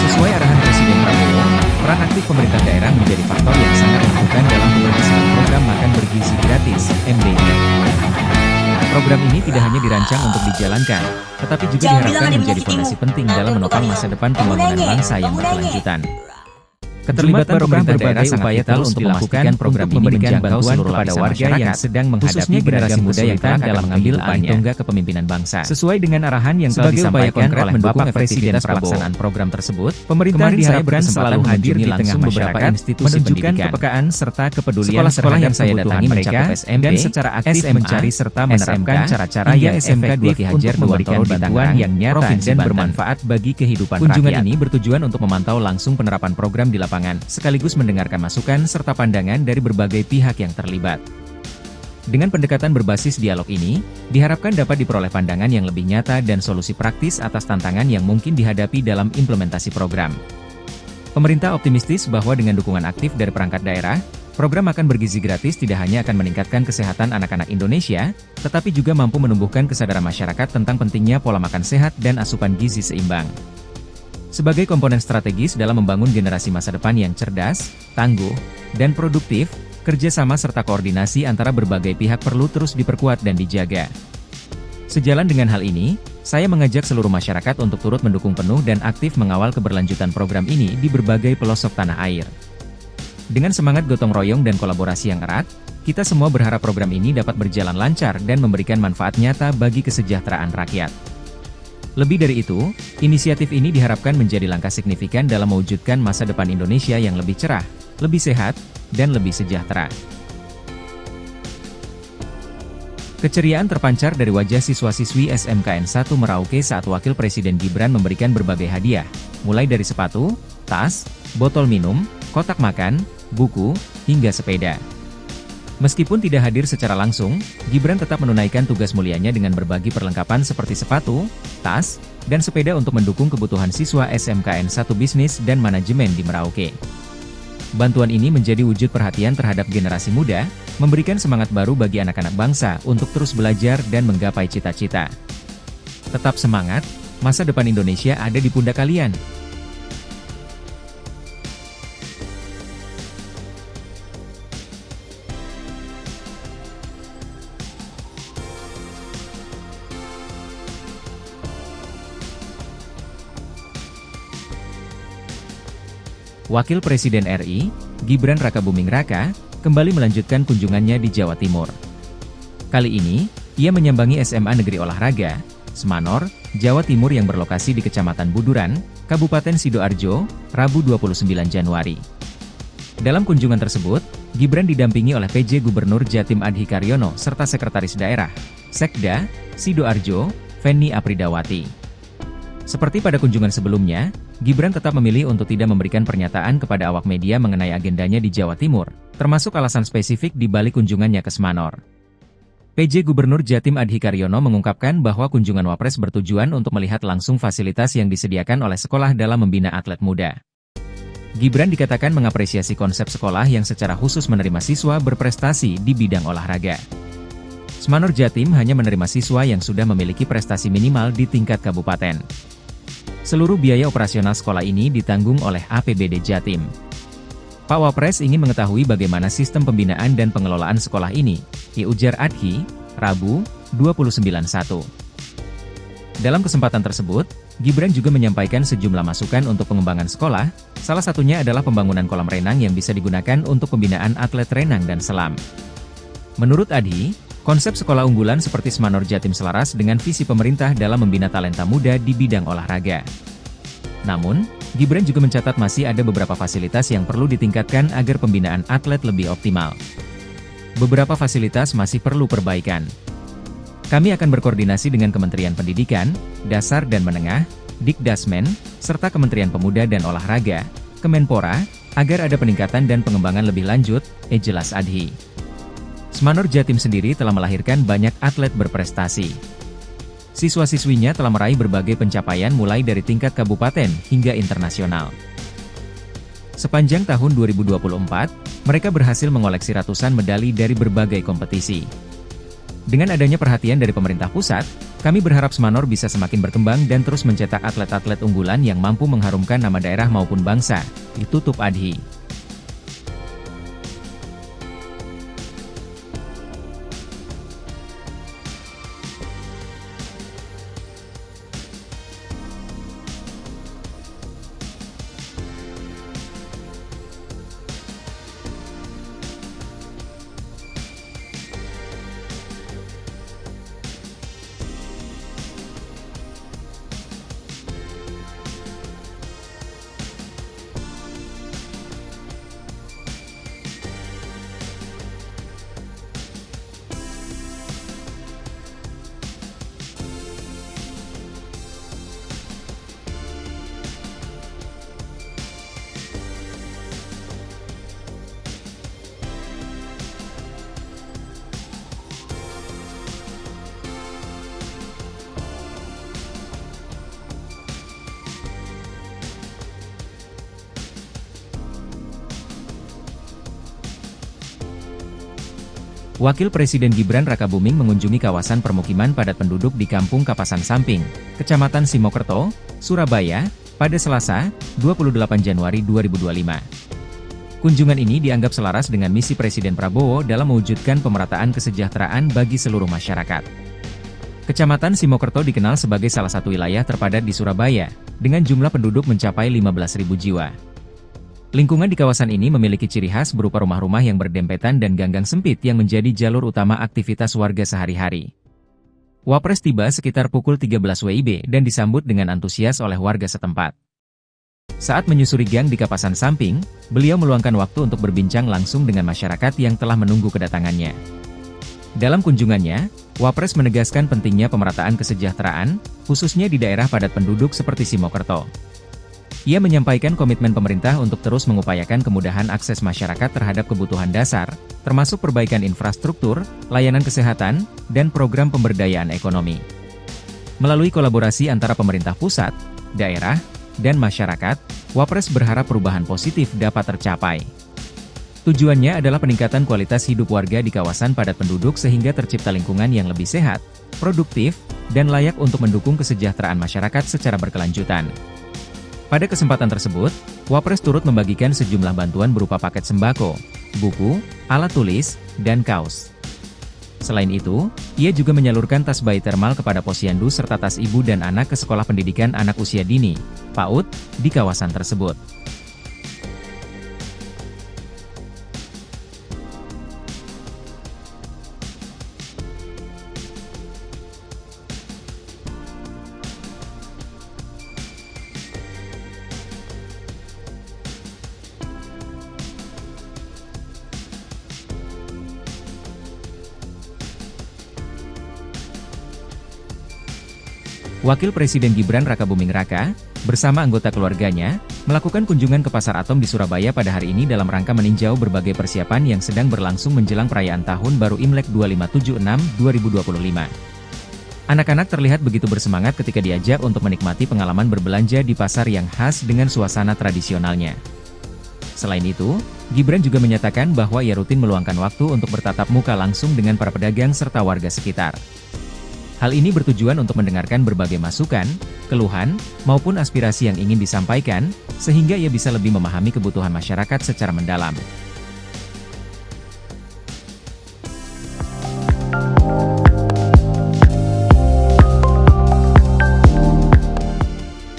Sesuai arahan Presiden Prabowo, peran aktif pemerintah daerah menjadi faktor yang sangat menentukan dalam keberhasilan program Makan Bergizi Gratis, MBG. Program ini tidak hanya dirancang untuk dijalankan, tetapi juga diharapkan menjadi fondasi penting dalam menopang masa depan pembangunan bangsa yang berkelanjutan. Keterlibatan pemerintah daerah sangat vital untuk melakukan program ini memberikan bantuan kepada warga yang sedang menghadapi generasi muda yang telah dalam mengambil alih tonggak kepemimpinan bangsa. Sesuai dengan arahan yang telah disampaikan oleh Bapak Presiden pelaksanaan program tersebut, pemerintah diharapkan selalu hadir di tengah beberapa institusi menunjukkan kepekaan serta kepedulian sekolah-sekolah yang saya datangi mereka dan secara aktif mencari serta menerapkan cara-cara yang efektif untuk memberikan bantuan yang nyata dan bermanfaat bagi kehidupan rakyat. Kunjungan ini bertujuan untuk memantau langsung penerapan program di lapangan, sekaligus mendengarkan masukan serta pandangan dari berbagai pihak yang terlibat. Dengan pendekatan berbasis dialog ini, diharapkan dapat diperoleh pandangan yang lebih nyata dan solusi praktis atas tantangan yang mungkin dihadapi dalam implementasi program. Pemerintah optimistis bahwa dengan dukungan aktif dari perangkat daerah, program Makan Bergizi Gratis tidak hanya akan meningkatkan kesehatan anak-anak Indonesia, tetapi juga mampu menumbuhkan kesadaran masyarakat tentang pentingnya pola makan sehat dan asupan gizi seimbang. Sebagai komponen strategis dalam membangun generasi masa depan yang cerdas, tangguh, dan produktif, kerjasama serta koordinasi antara berbagai pihak perlu terus diperkuat dan dijaga. Sejalan dengan hal ini, saya mengajak seluruh masyarakat untuk turut mendukung penuh dan aktif mengawal keberlanjutan program ini di berbagai pelosok tanah air. Dengan semangat gotong royong dan kolaborasi yang erat, kita semua berharap program ini dapat berjalan lancar dan memberikan manfaat nyata bagi kesejahteraan rakyat. Lebih dari itu, inisiatif ini diharapkan menjadi langkah signifikan dalam mewujudkan masa depan Indonesia yang lebih cerah, lebih sehat, dan lebih sejahtera. Keceriaan terpancar dari wajah siswa-siswi SMKN 1 Merauke saat Wakil Presiden Gibran memberikan berbagai hadiah, mulai dari sepatu, tas, botol minum, kotak makan, buku, hingga sepeda. Meskipun tidak hadir secara langsung, Gibran tetap menunaikan tugas mulianya dengan berbagi perlengkapan seperti sepatu, tas, dan sepeda untuk mendukung kebutuhan siswa SMKN 1 Bisnis dan Manajemen di Merauke. Bantuan ini menjadi wujud perhatian terhadap generasi muda, memberikan semangat baru bagi anak-anak bangsa untuk terus belajar dan menggapai cita-cita. Tetap semangat, masa depan Indonesia ada di pundak kalian. Wakil Presiden RI, Gibran Rakabuming Raka, kembali melanjutkan kunjungannya di Jawa Timur. Kali ini, ia menyambangi SMA Negeri Olahraga, Semanor, Jawa Timur yang berlokasi di Kecamatan Buduran, Kabupaten Sidoarjo, Rabu 29 Januari. Dalam kunjungan tersebut, Gibran didampingi oleh PJ Gubernur Jatim Adhi Karyono serta Sekretaris Daerah, Sekda, Sidoarjo, Feni Apridawati. Seperti pada kunjungan sebelumnya, Gibran tetap memilih untuk tidak memberikan pernyataan kepada awak media mengenai agendanya di Jawa Timur, termasuk alasan spesifik di balik kunjungannya ke Semanor. PJ Gubernur Jatim Adhi Karyono mengungkapkan bahwa kunjungan Wapres bertujuan untuk melihat langsung fasilitas yang disediakan oleh sekolah dalam membina atlet muda. Gibran dikatakan mengapresiasi konsep sekolah yang secara khusus menerima siswa berprestasi di bidang olahraga. Semanor Jatim hanya menerima siswa yang sudah memiliki prestasi minimal di tingkat kabupaten. Seluruh biaya operasional sekolah ini ditanggung oleh APBD Jatim. Pak Wapres ingin mengetahui bagaimana sistem pembinaan dan pengelolaan sekolah ini, ujar Adhi, Rabu, 29/1. Dalam kesempatan tersebut, Gibran juga menyampaikan sejumlah masukan untuk pengembangan sekolah, salah satunya adalah pembangunan kolam renang yang bisa digunakan untuk pembinaan atlet renang dan selam. Menurut Adhi, konsep sekolah unggulan seperti Semanor Jatim selaras dengan visi pemerintah dalam membina talenta muda di bidang olahraga. Namun, Gibran juga mencatat masih ada beberapa fasilitas yang perlu ditingkatkan agar pembinaan atlet lebih optimal. Beberapa fasilitas masih perlu perbaikan. Kami akan berkoordinasi dengan Kementerian Pendidikan, Dasar dan Menengah, Dikdasmen, serta Kementerian Pemuda dan Olahraga, Kemenpora, agar ada peningkatan dan pengembangan lebih lanjut, jelas Adhi. Semanor Jatim sendiri telah melahirkan banyak atlet berprestasi. Siswa-siswinya telah meraih berbagai pencapaian mulai dari tingkat kabupaten hingga internasional. Sepanjang tahun 2024, mereka berhasil mengoleksi ratusan medali dari berbagai kompetisi. Dengan adanya perhatian dari pemerintah pusat, Kami berharap Semanor bisa semakin berkembang dan terus mencetak atlet-atlet unggulan yang mampu mengharumkan nama daerah maupun bangsa, ditutup Adhi. Wakil Presiden Gibran Rakabuming mengunjungi kawasan permukiman padat penduduk di Kampung Kapasan Samping, Kecamatan Simokerto, Surabaya, pada Selasa, 28 Januari 2025. Kunjungan ini dianggap selaras dengan misi Presiden Prabowo dalam mewujudkan pemerataan kesejahteraan bagi seluruh masyarakat. Kecamatan Simokerto dikenal sebagai salah satu wilayah terpadat di Surabaya, dengan jumlah penduduk mencapai 15.000 jiwa. Lingkungan di kawasan ini memiliki ciri khas berupa rumah-rumah yang berdempetan dan ganggang sempit yang menjadi jalur utama aktivitas warga sehari-hari. Wapres tiba sekitar pukul 13 WIB dan disambut dengan antusias oleh warga setempat. Saat menyusuri gang di Kapasan Samping, beliau meluangkan waktu untuk berbincang langsung dengan masyarakat yang telah menunggu kedatangannya. Dalam kunjungannya, Wapres menegaskan pentingnya pemerataan kesejahteraan, khususnya di daerah padat penduduk seperti Simokerto. Ia menyampaikan komitmen pemerintah untuk terus mengupayakan kemudahan akses masyarakat terhadap kebutuhan dasar, termasuk perbaikan infrastruktur, layanan kesehatan, dan program pemberdayaan ekonomi. Melalui kolaborasi antara pemerintah pusat, daerah, dan masyarakat, Wapres berharap perubahan positif dapat tercapai. Tujuannya adalah peningkatan kualitas hidup warga di kawasan padat penduduk sehingga tercipta lingkungan yang lebih sehat, produktif, dan layak untuk mendukung kesejahteraan masyarakat secara berkelanjutan. Pada kesempatan tersebut, Wapres turut membagikan sejumlah bantuan berupa paket sembako, buku, alat tulis, dan kaos. Selain itu, ia juga menyalurkan tas bayi termal kepada posyandu serta tas ibu dan anak ke sekolah pendidikan anak usia dini, PAUD, di kawasan tersebut. Wakil Presiden Gibran Rakabuming Raka, bersama anggota keluarganya, melakukan kunjungan ke Pasar Atom di Surabaya pada hari ini dalam rangka meninjau berbagai persiapan yang sedang berlangsung menjelang perayaan Tahun Baru Imlek 2576 2025. Anak-anak terlihat begitu bersemangat ketika diajak untuk menikmati pengalaman berbelanja di pasar yang khas dengan suasana tradisionalnya. Selain itu, Gibran juga menyatakan bahwa ia rutin meluangkan waktu untuk bertatap muka langsung dengan para pedagang serta warga sekitar. Hal ini bertujuan untuk mendengarkan berbagai masukan, keluhan, maupun aspirasi yang ingin disampaikan, sehingga ia bisa lebih memahami kebutuhan masyarakat secara mendalam.